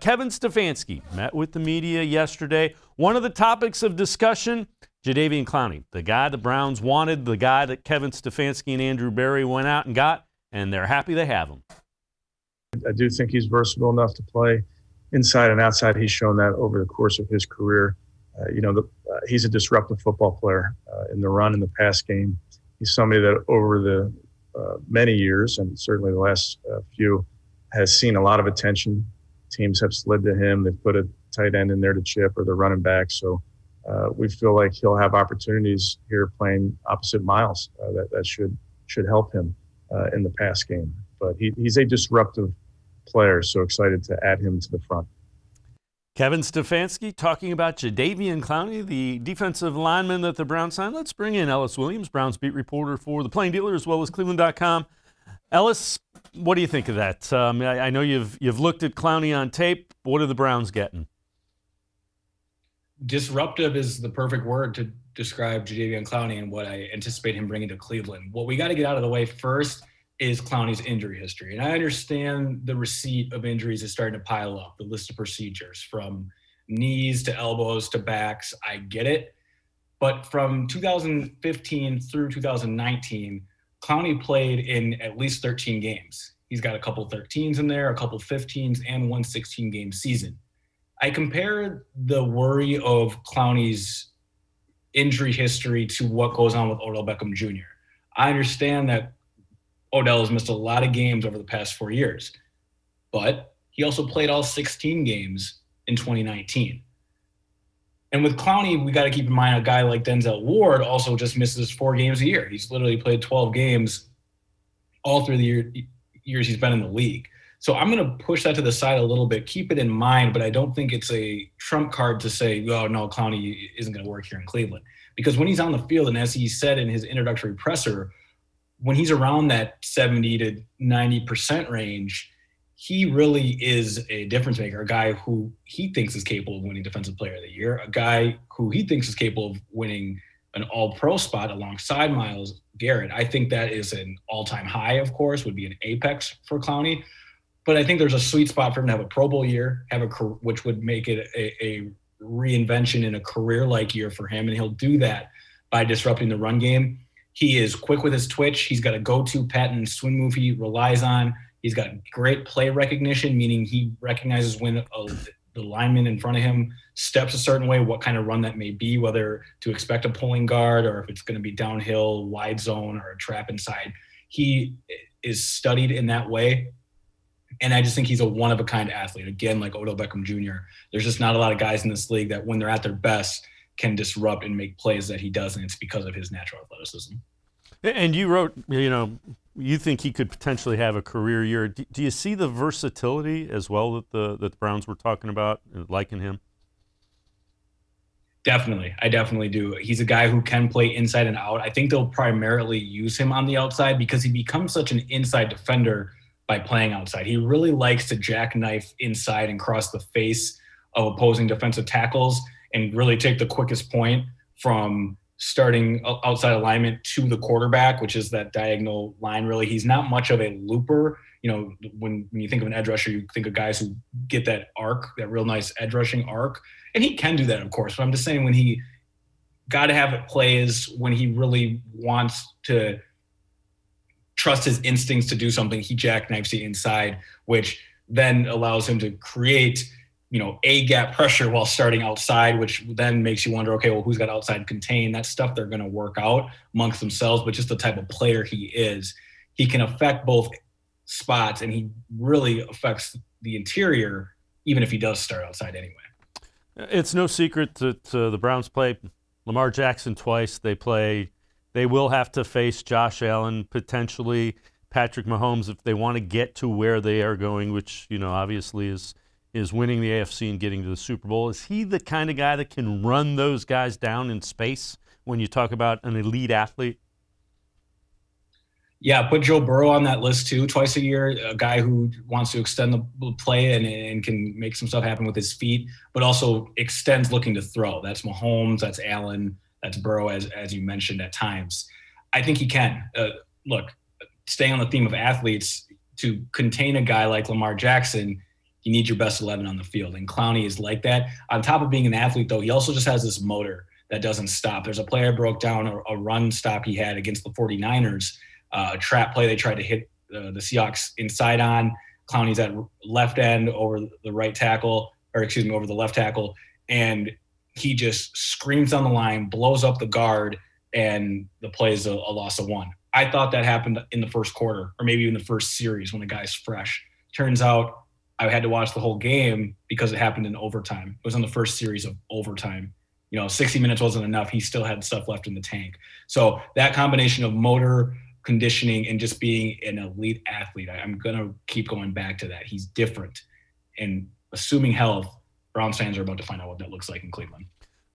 Kevin Stefanski met with the media yesterday. One of the topics of discussion, Jadeveon Clowney, the guy the Browns wanted, the guy that Kevin Stefanski and Andrew Berry went out and got, and they're happy they have him. I do think he's versatile enough to play inside and outside. He's shown that over the course of his career. He's a disruptive football player in the run and the pass game. He's somebody that over the many years, and certainly the last few, has seen a lot of attention. Teams have slid to him. They've put a tight end in there to chip, or the running back. So we feel like he'll have opportunities here playing opposite Miles that should help him in the pass game. But he's a disruptive player, so excited to add him to the front. Kevin Stefanski talking about Jadeveon Clowney, the defensive lineman that the Browns signed. Let's bring in Ellis Williams, Browns beat reporter for the Plain Dealer as well as cleveland.com. Ellis, what do you think of that? I know you've looked at Clowney on tape. What are the Browns getting? Disruptive is the perfect word to describe Jadeveon Clowney and what I anticipate him bringing to Cleveland. What we got to get out of the way first is Clowney's injury history. And I understand the receipt of injuries is starting to pile up, the list of procedures from knees to elbows to backs. I get it. But from 2015 through 2019, Clowney played in at least 13 games. He's got a couple 13s in there, a couple 15s, and one 16-game season. I compare the worry of Clowney's injury history to what goes on with Odell Beckham Jr. I understand that Odell has missed a lot of games over the past 4 years, but he also played all 16 games in 2019. And with Clowney, we got to keep in mind a guy like Denzel Ward also just misses 4 games a year. He's literally played 12 games all through the years he's been in the league. So I'm going to push that to the side a little bit, keep it in mind, but I don't think it's a trump card to say, oh, no, Clowney isn't going to work here in Cleveland. Because when he's on the field, and as he said in his introductory presser, when he's around that 70 to 90% range, he really is a difference maker, a guy who he thinks is capable of winning Defensive Player of the Year, a guy who he thinks is capable of winning an all-pro spot alongside Myles Garrett. I think that is an all-time high, of course, would be an apex for Clowney. But I think there's a sweet spot for him to have a Pro Bowl year, which would make it a reinvention in a career-like year for him, and he'll do that by disrupting the run game. He is quick with his twitch. He's got a go-to patent swing move he relies on. He's got great play recognition, meaning he recognizes when the lineman in front of him steps a certain way, what kind of run that may be, whether to expect a pulling guard or if it's going to be downhill, wide zone, or a trap inside. He is studied in that way. And I just think he's a one-of-a-kind athlete. Again, like Odell Beckham Jr., there's just not a lot of guys in this league that when they're at their best can disrupt and make plays that he does, and it's because of his natural athleticism. And you wrote, you think he could potentially have a career year. Do you see the versatility as well that the Browns were talking about, liking him? Definitely. I definitely do. He's a guy who can play inside and out. I think they'll primarily use him on the outside because he becomes such an inside defender by playing outside. He really likes to jackknife inside and cross the face of opposing defensive tackles and really take the quickest point from starting outside alignment to the quarterback, which is that diagonal line. Really, he's not much of a looper. When you think of an edge rusher, you think of guys who get that arc, that real nice edge rushing arc. And he can do that, of course. But I'm just saying when he got to have it plays, when he really wants to trust his instincts to do something, he jackknifes the inside, which then allows him to create A gap pressure while starting outside, which then makes you wonder, okay, well, who's got outside contain? That stuff they're going to work out amongst themselves, but just the type of player he is, he can affect both spots, and he really affects the interior, even if he does start outside anyway. It's no secret that the Browns play Lamar Jackson twice. They will have to face Josh Allen, potentially Patrick Mahomes, if they want to get to where they are going, which, obviously is winning the AFC and getting to the Super Bowl. Is he the kind of guy that can run those guys down in space when you talk about an elite athlete? Yeah, put Joe Burrow on that list too, twice a year, a guy who wants to extend the play and can make some stuff happen with his feet, but also extends looking to throw. That's Mahomes, that's Allen, that's Burrow, as you mentioned at times. I think he can. Look, staying on the theme of athletes, to contain a guy like Lamar Jackson, you need your best 11 on the field. And Clowney is like that. On top of being an athlete, though, he also just has this motor that doesn't stop. There's a player broke down a run stop he had against the 49ers, a trap play they tried to hit the Seahawks inside on. Clowney's at left end over the right tackle, over the left tackle. And he just screams on the line, blows up the guard, and the play is a loss of 1. I thought that happened in the first quarter or maybe in the first series when the guy's fresh. Turns out I had to watch the whole game because it happened in overtime. It was on the first series of overtime. 60 minutes wasn't enough. He still had stuff left in the tank. So that combination of motor, conditioning, and just being an elite athlete, I'm going to keep going back to that. He's different. And assuming health, Browns fans are about to find out what that looks like in Cleveland.